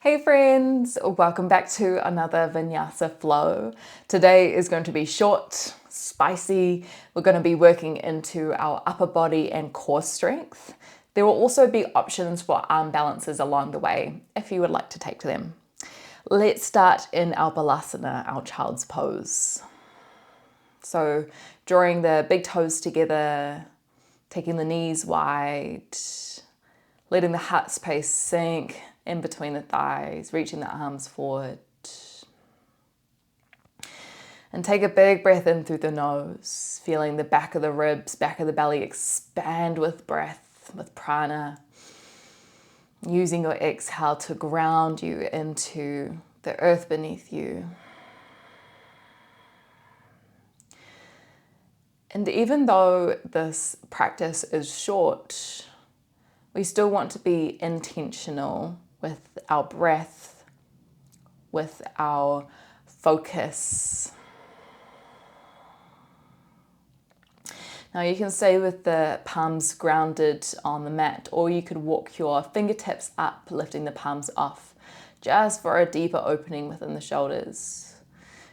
Hey friends, welcome back to another Vinyasa flow. Today is going to be short, spicy. We're going to be working into our upper body and core strength. There will also be options for arm balances along the way if you would like to take them. Let's start in our Bakasana, our child's pose. So drawing the big toes together, taking the knees wide, letting the heart space sink in between the thighs, reaching the arms forward. And take a big breath in through the nose, feeling the back of the ribs, back of the belly expand with breath, with prana. Using your exhale to ground you into the earth beneath you. And even though this practice is short, we still want to be intentional with our breath, with our focus. Now you can stay with the palms grounded on the mat, or you could walk your fingertips up, lifting the palms off, just for a deeper opening within the shoulders.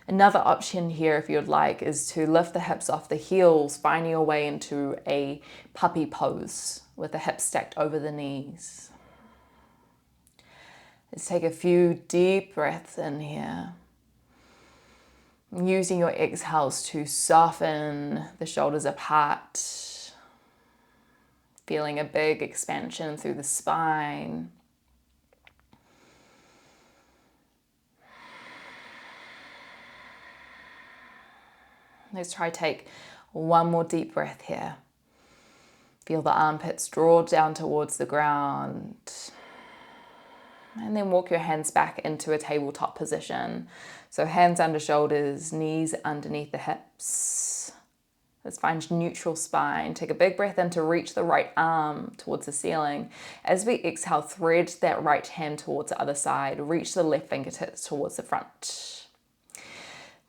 Another option here, if you'd like, is to lift the hips off the heels, finding your way into a puppy pose with the hips stacked over the knees. Let's take a few deep breaths in here. Using your exhales to soften the shoulders apart. Feeling a big expansion through the spine. Let's try take one more deep breath here. Feel the armpits draw down towards the ground. And then walk your hands back into a tabletop position. So hands under shoulders, knees underneath the hips. Let's find neutral spine. Take a big breath in to reach the right arm towards the ceiling. As we exhale, thread that right hand towards the other side. Reach the left fingertips towards the front.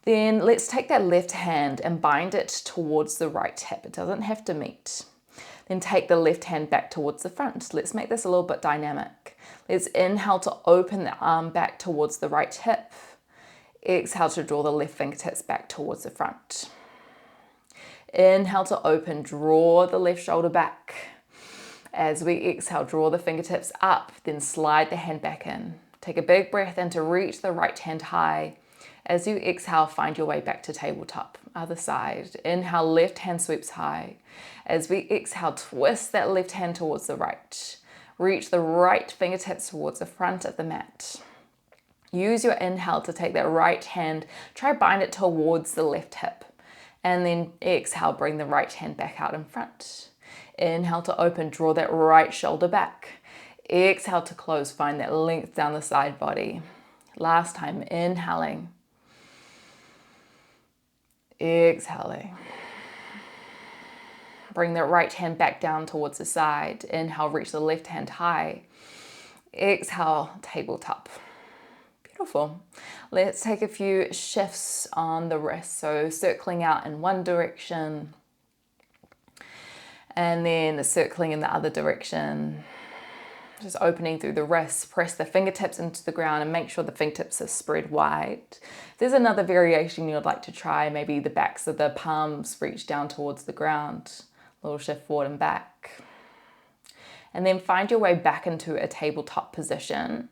Then let's take that left hand and bind it towards the right hip. It doesn't have to meet. Then take the left hand back towards the front. Let's make this a little bit dynamic. Let's inhale to open the arm back towards the right hip. Exhale to draw the left fingertips back towards the front. Inhale to open, draw the left shoulder back. As we exhale, draw the fingertips up, then slide the hand back in. Take a big breath in to reach the right hand high. As you exhale, find your way back to tabletop. Other side. Inhale, left hand sweeps high. As we exhale, twist that left hand towards the right. Reach the right fingertips towards the front of the mat. Use your inhale to take that right hand, try bind it towards the left hip. And then exhale, bring the right hand back out in front. Inhale to open, draw that right shoulder back. Exhale to close, find that length down the side body. Last time, inhaling. Exhaling. Bring the right hand back down towards the side. Inhale, reach the left hand high. Exhale, tabletop. Beautiful. Let's take a few shifts on the wrist. So circling out in one direction and then circling in the other direction. Just opening through the wrists, press the fingertips into the ground and make sure the fingertips are spread wide. If there's another variation you'd like to try, maybe the backs of the palms reach down towards the ground. A little shift forward and back. And then find your way back into a tabletop position.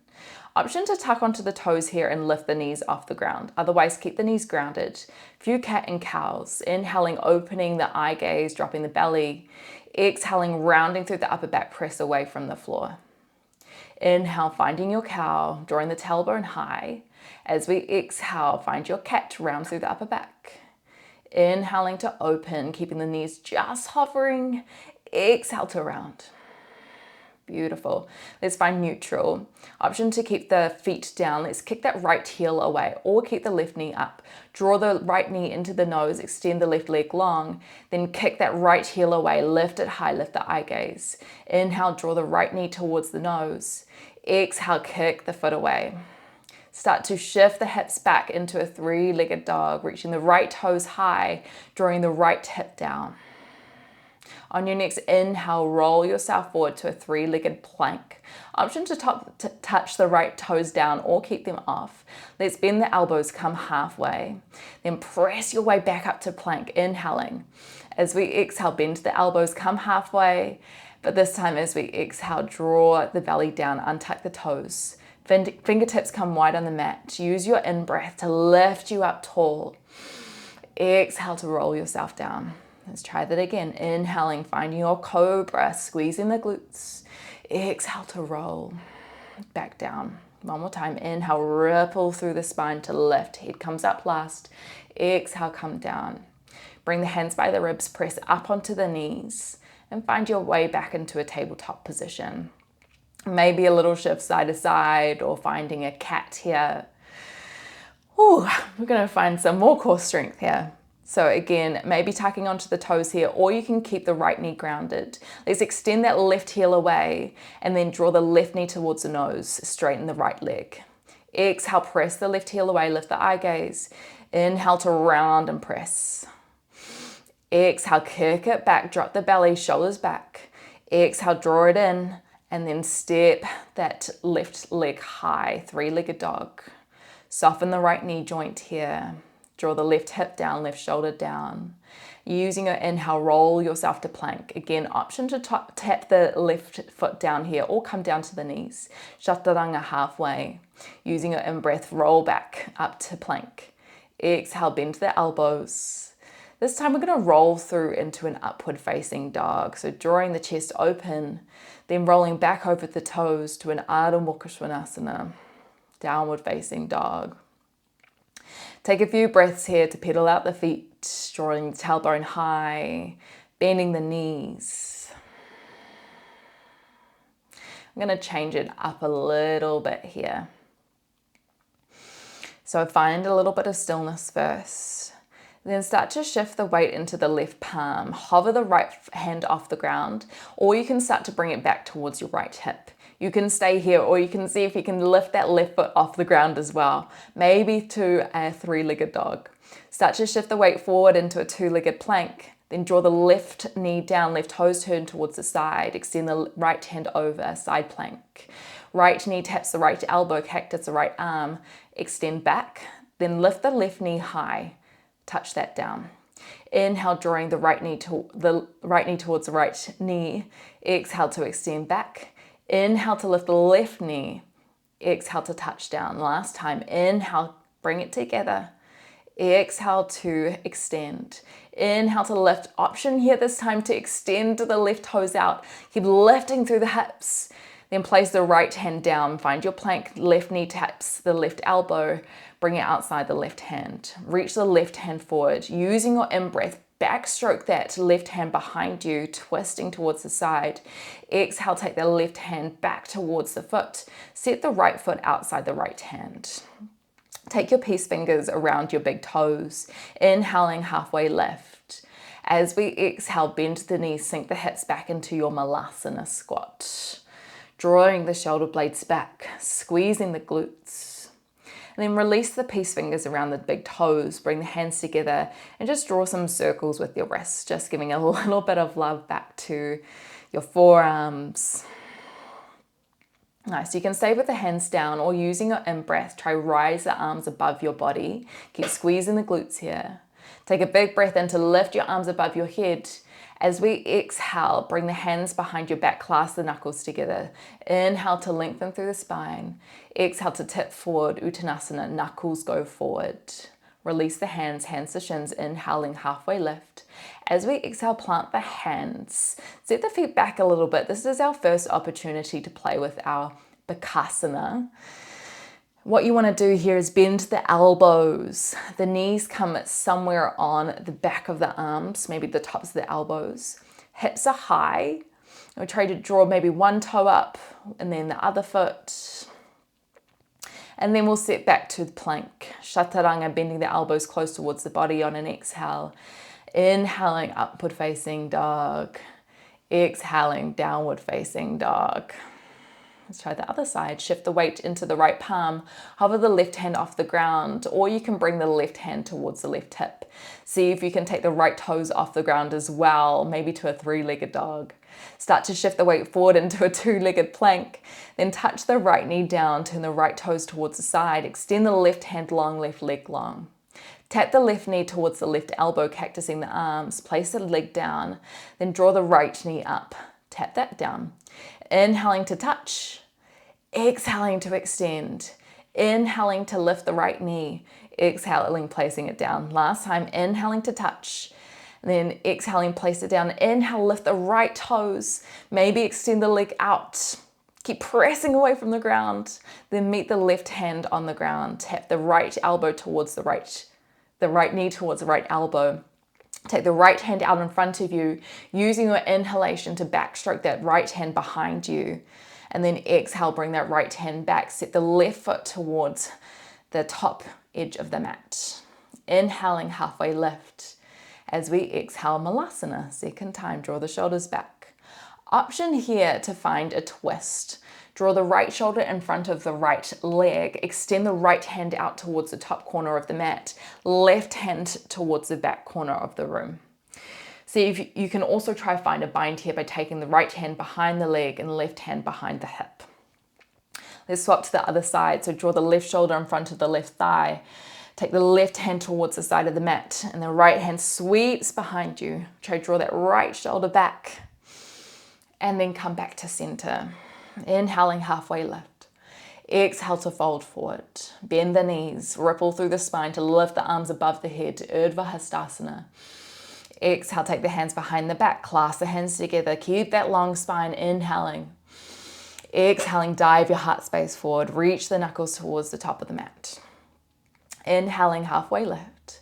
Option to tuck onto the toes here and lift the knees off the ground. Otherwise, keep the knees grounded. Few cat and cows. Inhaling, opening the eye gaze, dropping the belly. Exhaling, rounding through the upper back, press away from the floor. Inhale, finding your cow, drawing the tailbone high. As we exhale, find your cat, round through the upper back. Inhaling to open, keeping the knees just hovering. Exhale to round. Beautiful. Let's find neutral. Option to keep the feet down. Let's kick that right heel away or keep the left knee up. Draw the right knee into the nose, extend the left leg long, then kick that right heel away, lift it high, lift the eye gaze. Inhale, draw the right knee towards the nose. Exhale, kick the foot away. Start to shift the hips back into a three-legged dog, reaching the right toes high, drawing the right hip down. On your next inhale, roll yourself forward to a three-legged plank. Option to touch the right toes down or keep them off. Let's bend the elbows, come halfway. Then press your way back up to plank, inhaling. As we exhale, bend the elbows, come halfway. But this time as we exhale, draw the belly down, untuck the toes. Fingertips come wide on the mat. Use your in-breath to lift you up tall. Exhale to roll yourself down. Let's try that again. Inhaling, finding your cobra, squeezing the glutes. Exhale to roll back down. One more time. Inhale, ripple through the spine to lift. Head comes up last. Exhale, come down. Bring the hands by the ribs, press up onto the knees, and find your way back into a tabletop position. Maybe a little shift side to side or finding a cat here. Ooh, we're going to find some more core strength here. So again, maybe tucking onto the toes here, or you can keep the right knee grounded. Let's extend that left heel away and then draw the left knee towards the nose, straighten the right leg. Exhale, press the left heel away, lift the eye gaze. Inhale to round and press. Exhale, kick it back, drop the belly, shoulders back. Exhale, draw it in, and then step that left leg high, three-legged dog. Soften the right knee joint here. Draw the left hip down, left shoulder down. Using your inhale, roll yourself to plank. Again, option to tap the left foot down here or come down to the knees. Chaturanga halfway. Using your in-breath, roll back up to plank. Exhale, bend the elbows. This time we're going to roll through into an upward facing dog. So drawing the chest open, then rolling back over the toes to an Ardha Mukha Svanasana, downward facing dog. Take a few breaths here to pedal out the feet, drawing the tailbone high, bending the knees. I'm going to change it up a little bit here. So find a little bit of stillness first. Then start to shift the weight into the left palm. Hover the right hand off the ground, or you can start to bring it back towards your right hip. You can stay here, or you can see if you can lift that left foot off the ground as well, maybe to a three-legged dog. Start to shift the weight forward into a two-legged plank. Then draw the left knee down, left toes turn towards the side. Extend the right hand over, side plank. Right knee taps the right elbow, cactus the right arm. Extend back, then lift the left knee high. Touch that down. Inhale, drawing the right knee towards the right knee. Exhale to extend back. Inhale to lift the left knee. Exhale to touch down. Last time. Inhale, bring it together. Exhale to extend. Inhale to lift. Option here this time to extend the left toes out. Keep lifting through the hips. Then place the right hand down. Find your plank. Left knee taps the left elbow. Bring it outside the left hand. Reach the left hand forward. Using your in-breath, backstroke that left hand behind you, twisting towards the side. Exhale, take the left hand back towards the foot. Set the right foot outside the right hand. Take your peace fingers around your big toes. Inhaling, halfway lift. As we exhale, bend the knees, sink the hips back into your malasana squat. Drawing the shoulder blades back, squeezing the glutes. And then release the peace fingers around the big toes, bring the hands together and just draw some circles with your wrists, just giving a little bit of love back to your forearms. Nice, you can stay with the hands down or using your in-breath, try rise the arms above your body. Keep squeezing the glutes here. Take a big breath in to lift your arms above your head. As we exhale, bring the hands behind your back, clasp the knuckles together. Inhale to lengthen through the spine. Exhale to tip forward, Uttanasana, knuckles go forward. Release the hands, hands to shins, inhaling, halfway lift. As we exhale, plant the hands. Set the feet back a little bit. This is our first opportunity to play with our Bakasana. What you want to do here is bend the elbows. The knees come somewhere on the back of the arms, maybe the tops of the elbows. Hips are high. We try to draw maybe one toe up and then the other foot. And then we'll sit back to the plank. Chaturanga, bending the elbows close towards the body on an exhale. Inhaling, upward facing dog. Exhaling, downward facing dog. Let's try the other side. Shift the weight into the right palm. Hover the left hand off the ground, or you can bring the left hand towards the left hip. See if you can take the right toes off the ground as well, maybe to a three-legged dog. Start to shift the weight forward into a two-legged plank. Then touch the right knee down, turn the right toes towards the side. Extend the left hand long, left leg long. Tap the left knee towards the left elbow, cactusing the arms. Place the leg down, then draw the right knee up. Tap that down. Inhaling to touch, exhaling to extend. Inhaling to lift the right knee, exhaling, placing it down. Last time, inhaling to touch, then exhaling, place it down. Inhale, lift the right toes, maybe extend the leg out. Keep pressing away from the ground, then meet the left hand on the ground. Tap the right elbow towards the right knee towards the right elbow. Take the right hand out in front of you, using your inhalation to backstroke that right hand behind you. And then exhale, bring that right hand back. Set the left foot towards the top edge of the mat. Inhaling, halfway lift. As we exhale, malasana. Second time, draw the shoulders back. Option here to find a twist. Draw the right shoulder in front of the right leg. Extend the right hand out towards the top corner of the mat. Left hand towards the back corner of the room. See if you can also try find a bind here by taking the right hand behind the leg and left hand behind the hip. Let's swap to the other side. So draw the left shoulder in front of the left thigh. Take the left hand towards the side of the mat and the right hand sweeps behind you. Try to draw that right shoulder back and then come back to center. Inhaling, halfway lift. Exhale to fold forward. Bend the knees, ripple through the spine to lift the arms above the head, Urdhva Hastasana. Exhale, take the hands behind the back, clasp the hands together, keep that long spine, inhaling. Exhaling, dive your heart space forward, reach the knuckles towards the top of the mat. Inhaling, halfway lift.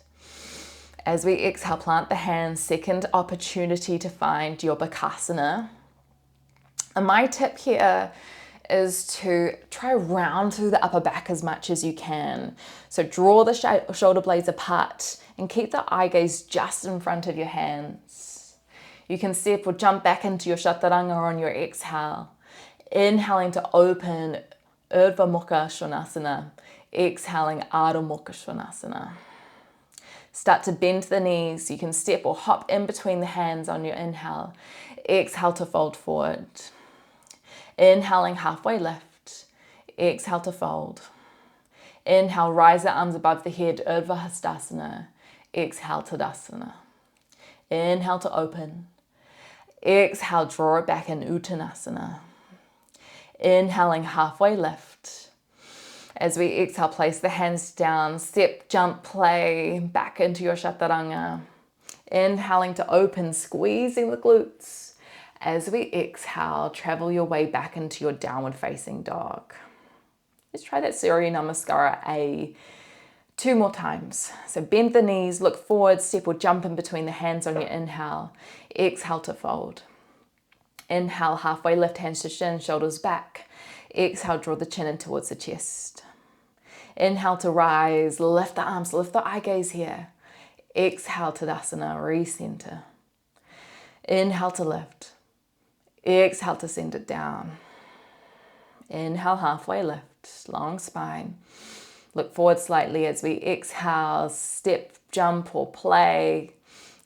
As we exhale, plant the hands, second opportunity to find your Bakasana. And my tip here is to try round through the upper back as much as you can. So draw the shoulder blades apart and keep the eye gaze just in front of your hands. You can step or jump back into your chaturanga on your exhale. Inhaling to open Urdhva Mukha Svanasana. Exhaling Adho Mukha Svanasana. Start to bend the knees. You can step or hop in between the hands on your inhale. Exhale to fold forward. Inhaling, halfway lift. Exhale to fold. Inhale, rise the arms above the head, Urdhva Hastasana. Exhale, Tadasana. Inhale to open. Exhale, draw it back in Uttanasana. Inhaling, halfway lift. As we exhale, place the hands down, step, jump, play, back into your chaturanga. Inhaling to open, squeezing the glutes. As we exhale, travel your way back into your downward facing dog. Let's try that Surya Namaskara 2 more times. So bend the knees, look forward, step or jump in between the hands on your inhale. Exhale to fold. Inhale, halfway lift, hands to shin, shoulders back. Exhale, draw the chin in towards the chest. Inhale to rise, lift the arms, lift the eye gaze here. Exhale, Tadasana, recenter. Inhale to lift. Exhale to send it down. Inhale, halfway lift, long spine. Look forward slightly as we exhale, step, jump or play.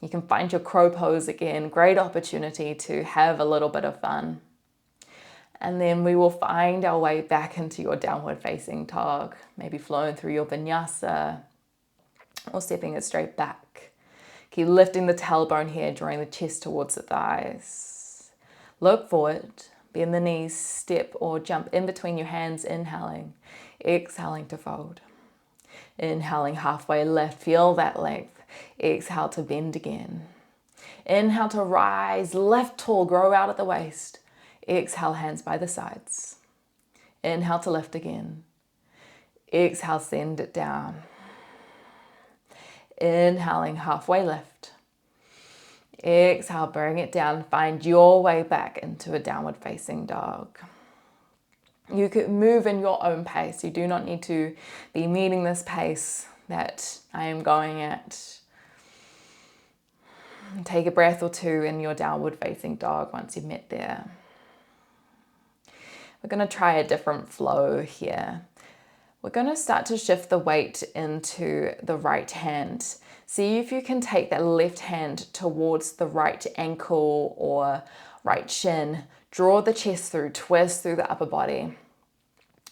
You can find your crow pose again. Great opportunity to have a little bit of fun. And then we will find our way back into your downward facing dog. Maybe flowing through your vinyasa or stepping it straight back. Keep lifting the tailbone here, drawing the chest towards the thighs. Look forward, bend the knees, step or jump in between your hands, inhaling, exhaling to fold. Inhaling, halfway lift, feel that length. Exhale to bend again. Inhale to rise, lift tall, grow out at the waist. Exhale, hands by the sides. Inhale to lift again. Exhale, send it down. Inhaling, halfway lift. Exhale, bring it down. Find your way back into a downward facing dog. You could move in your own pace. You do not need to be meeting this pace that I am going at. Take a breath or two in your downward facing dog once you've met there. We're going to try a different flow here. We're going to start to shift the weight into the right hand. See if you can take that left hand towards the right ankle or right shin. Draw the chest through, twist through the upper body.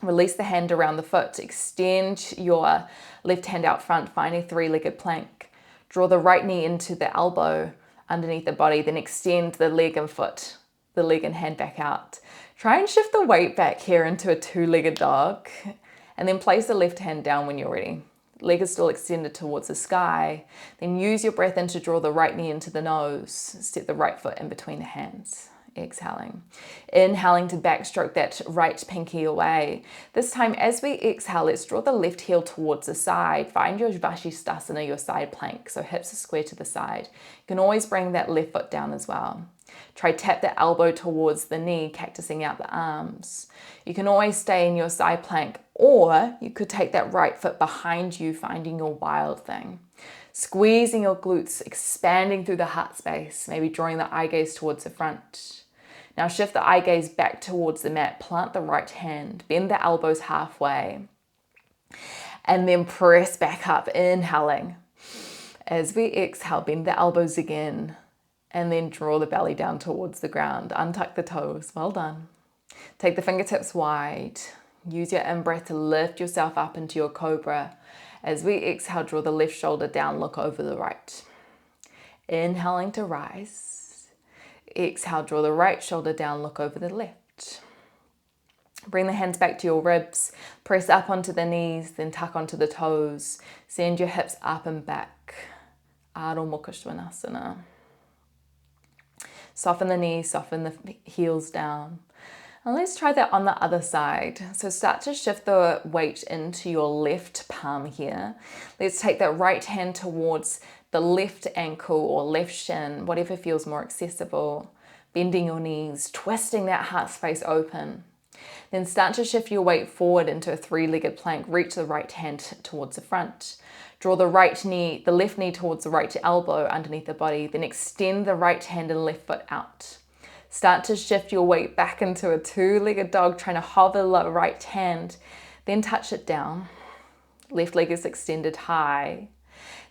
Release the hand around the foot. Extend your left hand out front, find a three-legged plank. Draw the right knee into the elbow underneath the body, then extend the leg and foot, the leg and hand back out. Try and shift the weight back here into a two-legged dog. And then place the left hand down when you're ready. Leg is still extended towards the sky. Then use your breath in to draw the right knee into the nose. Step the right foot in between the hands. Exhaling. Inhaling to backstroke that right pinky away. This time as we exhale, let's draw the left heel towards the side. Find your Vashisthasana, your side plank. So hips are square to the side. You can always bring that left foot down as well. Try tap the elbow towards the knee, cactusing out the arms. You can always stay in your side plank, or you could take that right foot behind you, finding your wild thing. Squeezing your glutes, expanding through the heart space, maybe drawing the eye gaze towards the front. Now shift the eye gaze back towards the mat, plant the right hand, bend the elbows halfway, and then press back up, inhaling. As we exhale, bend the elbows again, and then draw the belly down towards the ground. Untuck the toes. Well done. Take the fingertips wide. Use your in-breath to lift yourself up into your cobra. As we exhale, draw the left shoulder down, look over the right. Inhaling to rise. Exhale, draw the right shoulder down, look over the left. Bring the hands back to your ribs. Press up onto the knees, then tuck onto the toes. Send your hips up and back. Adho Mukha Svanasana. Soften the knees, soften the heels down. And let's try that on the other side. So start to shift the weight into your left palm here. Let's take that right hand towards the left ankle or left shin, whatever feels more accessible. Bending your knees, twisting that heart space open. Then start to shift your weight forward into a three-legged plank. Reach the right hand towards the front. Draw the left knee towards the right elbow underneath the body. Then extend the right hand and left foot out. Start to shift your weight back into a two-legged dog, trying to hover the right hand. Then touch it down. Left leg is extended high.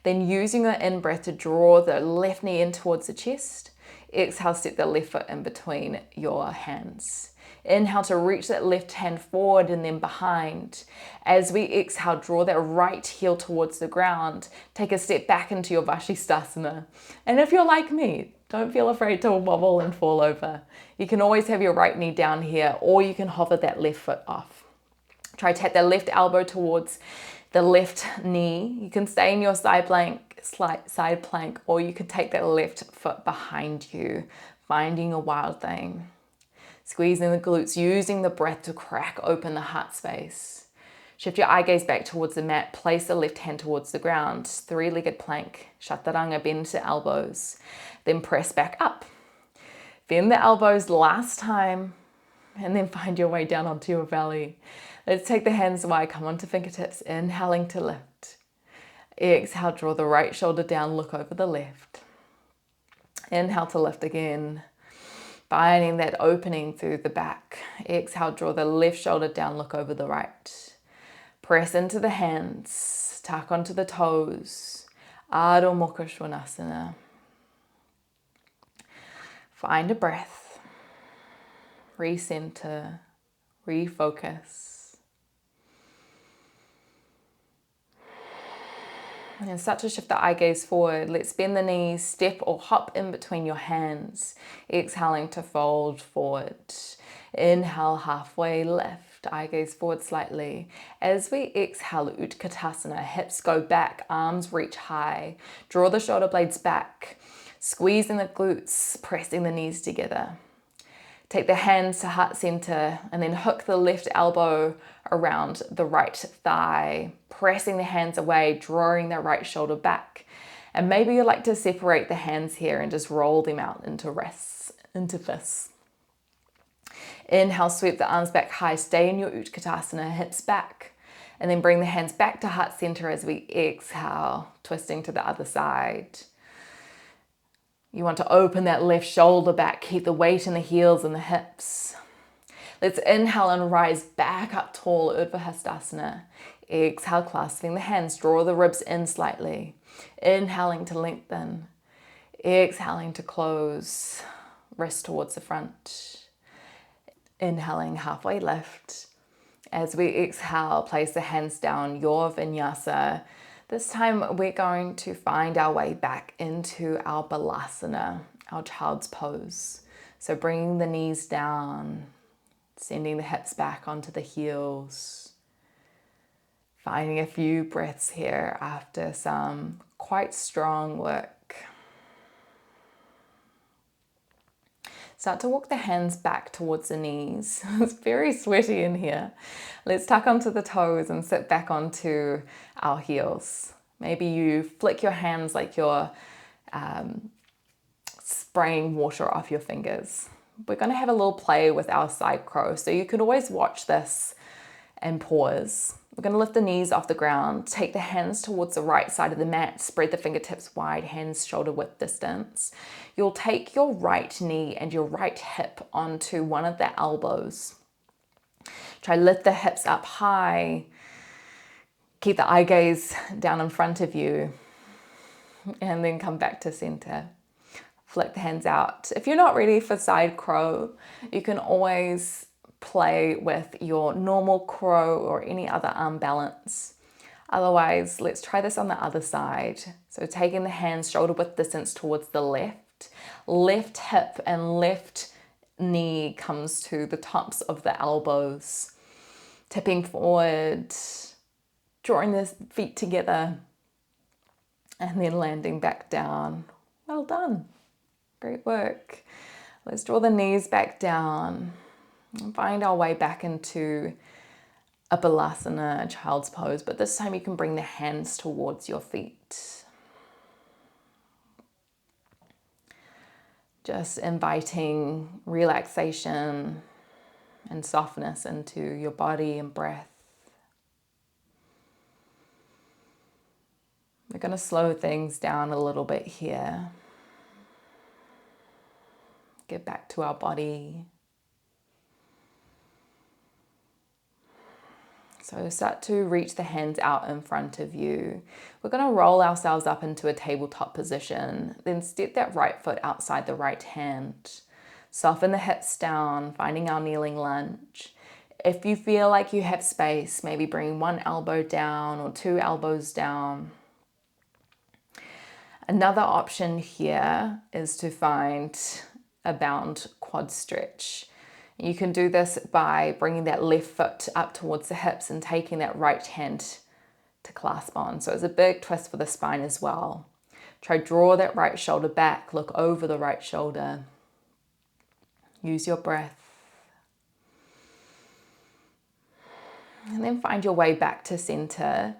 Then using your in-breath to draw the left knee in towards the chest. Exhale, step the left foot in between your hands. Inhale to reach that left hand forward and then behind. As we exhale, draw that right heel towards the ground. Take a step back into your Vashisthasana. And if you're like me, don't feel afraid to wobble and fall over. You can always have your right knee down here, or you can hover that left foot off. Try tap that left elbow towards the left knee. You can stay in your side plank, or you could take that left foot behind you, finding a wild thing. Squeezing the glutes, using the breath to crack open the heart space. Shift your eye gaze back towards the mat. Place the left hand towards the ground. Three-legged plank. Chaturanga, bend the elbows. Then press back up. Bend the elbows last time. And then find your way down onto your belly. Let's take the hands wide. Come onto fingertips. Inhaling to lift. Exhale, draw the right shoulder down. Look over the left. Inhale to lift again. Finding that opening through the back. Exhale, draw the left shoulder down, look over the right. Press into the hands, tuck onto the toes. Adho Mukha Svanasana. Find a breath. Recenter, refocus. And start to shift the eye gaze forward. Let's bend the knees, step or hop in between your hands. Exhaling to fold forward. Inhale, halfway lift. Eye gaze forward slightly. As we exhale, Utkatasana, hips go back, arms reach high. Draw the shoulder blades back. Squeezing the glutes, pressing the knees together. Take the hands to heart center and then hook the left elbow around the right thigh, pressing the hands away, drawing the right shoulder back. And maybe you like to separate the hands here and just roll them out into fists. Inhale, sweep the arms back high, stay in your Utkatasana, hips back. And then bring the hands back to heart center as we exhale, twisting to the other side. You want to open that left shoulder back, keep the weight in the heels and the hips. Let's inhale and rise back up tall, Urdhva Hastasana. Exhale, clasping the hands, draw the ribs in slightly. Inhaling to lengthen. Exhaling to close, wrist towards the front. Inhaling, halfway lift. As we exhale, place the hands down, your Vinyasa. This time we're going to find our way back into our Balasana, our child's pose. So bringing the knees down, sending the hips back onto the heels. Finding a few breaths here after some quite strong work. Start to walk the hands back towards the knees. It's very sweaty in here. Let's tuck onto the toes and sit back onto our heels. Maybe you flick your hands like you're spraying water off your fingers. We're going to have a little play with our side crow, so you could always watch this and pause. We're going to lift the knees off the ground, take the hands towards the right side of the mat, spread the fingertips wide, hands shoulder width distance. You'll take your right knee and your right hip onto one of the elbows. Try lift the hips up high. Keep the eye gaze down in front of you. And then come back to center. Flick the hands out. If you're not ready for side crow, you can always play with your normal crow or any other arm balance. Otherwise, let's try this on the other side. So taking the hands shoulder width distance towards the left. Left hip and left knee comes to the tops of the elbows. Tipping forward, drawing the feet together, and then landing back down. Well done. Great work. Let's draw the knees back down and find our way back into a Balasana, a child's pose, but this time you can bring the hands towards your feet. Just inviting relaxation and softness into your body and breath. We're going to slow things down a little bit here. Get back to our body. So start to reach the hands out in front of you. We're going to roll ourselves up into a tabletop position. Then step that right foot outside the right hand. Soften the hips down, finding our kneeling lunge. If you feel like you have space, maybe bring one elbow down or two elbows down. Another option here is to find a bound quad stretch. You can do this by bringing that left foot up towards the hips and taking that right hand to clasp on. So it's a big twist for the spine as well. Try draw that right shoulder back, look over the right shoulder. Use your breath. And then find your way back to center.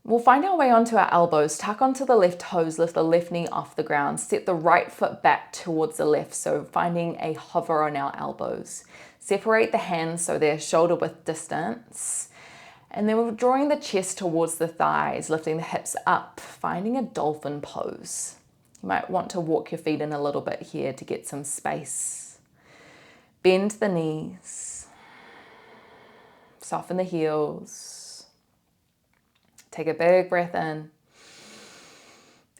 We'll find our way onto our elbows, tuck onto the left toes, lift the left knee off the ground, step the right foot back towards the left, so finding a hover on our elbows. Separate the hands so they're shoulder width distance. And then we're drawing the chest towards the thighs, lifting the hips up, finding a dolphin pose. You might want to walk your feet in a little bit here to get some space. Bend the knees. Soften the heels. Take a big breath in.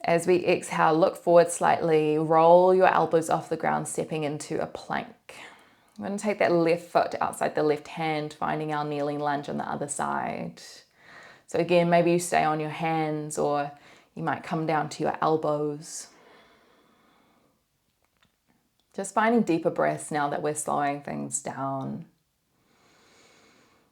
As we exhale, look forward slightly. Roll your elbows off the ground, stepping into a plank. I'm going to take that left foot outside the left hand, finding our kneeling lunge on the other side. So again, maybe you stay on your hands or you might come down to your elbows. Just finding deeper breaths now that we're slowing things down.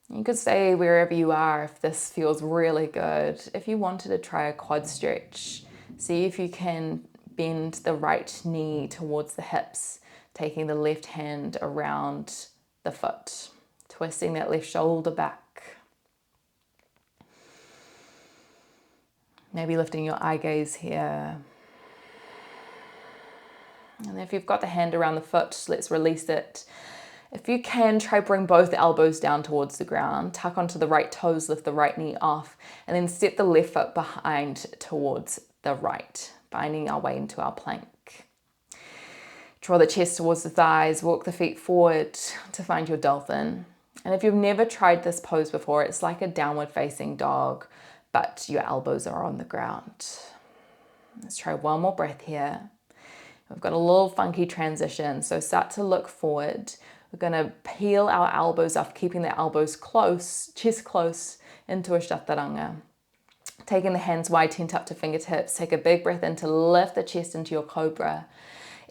You could stay wherever you are if this feels really good. If you wanted to try a quad stretch, see if you can bend the right knee towards the hips, taking the left hand around the foot, twisting that left shoulder back. Maybe lifting your eye gaze here. And if you've got the hand around the foot, let's release it. If you can, try bring both elbows down towards the ground, tuck onto the right toes, lift the right knee off, and then step the left foot behind towards the right, finding our way into our plank. Draw the chest towards the thighs, walk the feet forward to find your dolphin. And if you've never tried this pose before, it's like a downward facing dog, but your elbows are on the ground. Let's try one more breath here. We've got a little funky transition, so start to look forward. We're going to peel our elbows off, keeping the elbows close, chest close into a chaturanga. Taking the hands wide, tent up to fingertips. Take a big breath in to lift the chest into your cobra.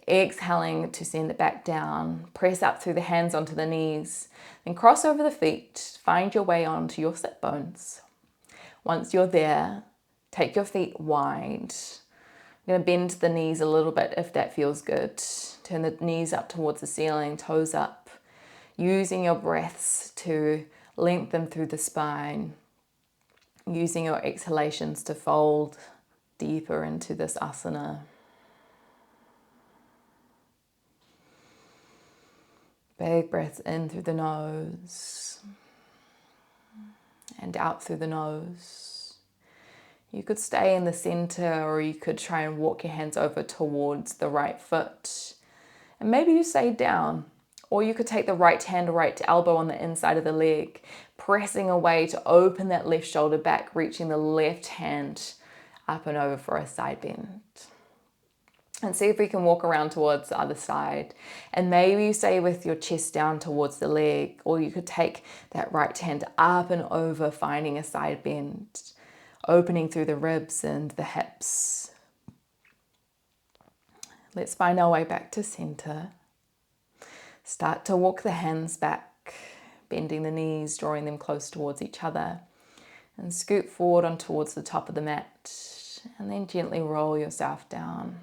Exhaling to send it back down. Press up through the hands onto the knees. Then cross over the feet. Find your way onto your sit bones. Once you're there, take your feet wide. You're going to bend the knees a little bit if that feels good. Turn the knees up towards the ceiling, toes up. Using your breaths to lengthen through the spine. Using your exhalations to fold deeper into this asana. Big breaths in through the nose and out through the nose. You could stay in the center, or you could try and walk your hands over towards the right foot. And maybe you stay down, or you could take the right hand or right elbow on the inside of the leg, pressing away to open that left shoulder back, reaching the left hand up and over for a side bend. And see if we can walk around towards the other side. And maybe you stay with your chest down towards the leg, or you could take that right hand up and over, finding a side bend, opening through the ribs and the hips. Let's find our way back to center. Start to walk the hands back, bending the knees, drawing them close towards each other. And scoot forward on towards the top of the mat. And then gently roll yourself down.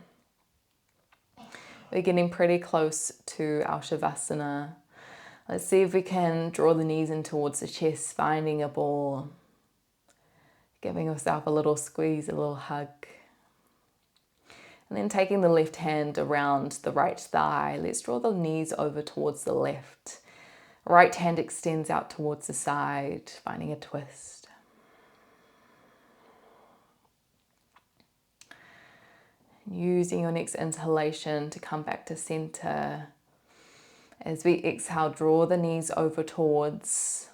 We're getting pretty close to our Savasana. Let's see if we can draw the knees in towards the chest, finding a ball. Giving yourself a little squeeze, a little hug. And then taking the left hand around the right thigh, let's draw the knees over towards the left. Right hand extends out towards the side, finding a twist. Using your next inhalation to come back to center. As we exhale, draw the knees over towards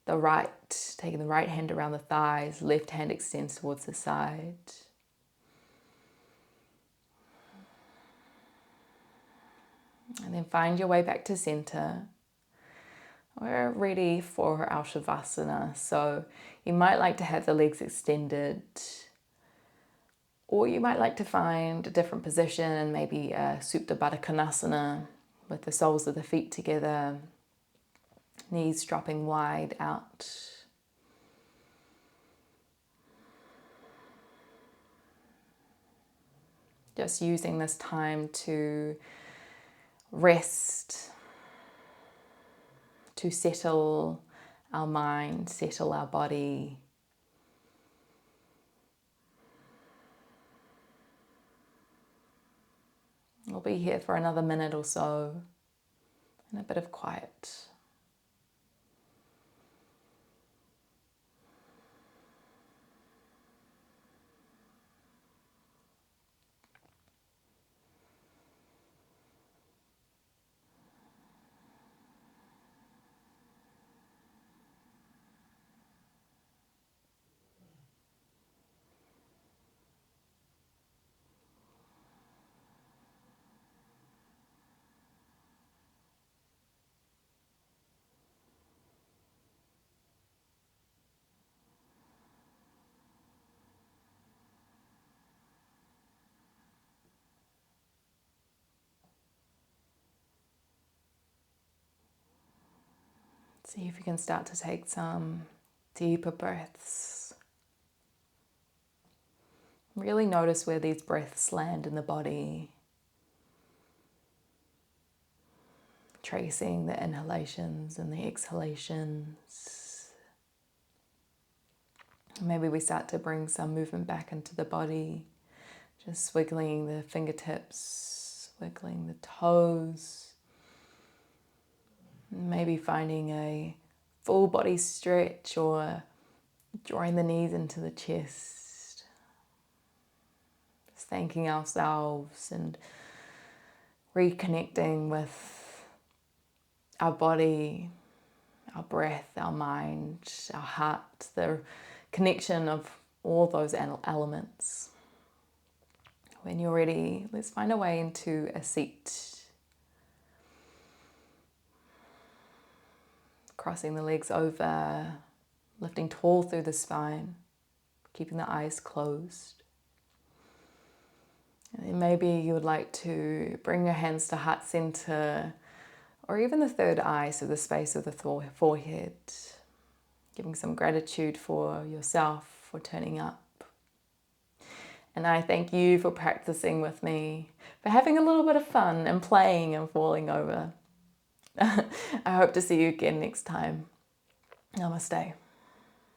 the right, taking the right hand around the thighs, left hand extends towards the side. And then find your way back to center. We're ready for our Savasana, so you might like to have the legs extended, or you might like to find a different position, maybe a Supta Baddha Konasana with the soles of the feet together, knees dropping wide out. Just using this time to rest, to settle our mind, settle our body. We'll be here for another minute or so in a bit of quiet. See if you can start to take some deeper breaths. Really notice where these breaths land in the body. Tracing the inhalations and the exhalations. Maybe we start to bring some movement back into the body. Just wiggling the fingertips, wiggling the toes. Maybe finding a full body stretch or drawing the knees into the chest. Just thanking ourselves and reconnecting with our body, our breath, our mind, our heart, the connection of all those elements. When you're ready, let's find a way into a seat. Crossing the legs over, lifting tall through the spine, keeping the eyes closed. And then maybe you would like to bring your hands to heart center, or even the third eye, so the space of the forehead, giving some gratitude for yourself for turning up. And I thank you for practicing with me, for having a little bit of fun and playing and falling over. I hope to see you again next time. Namaste.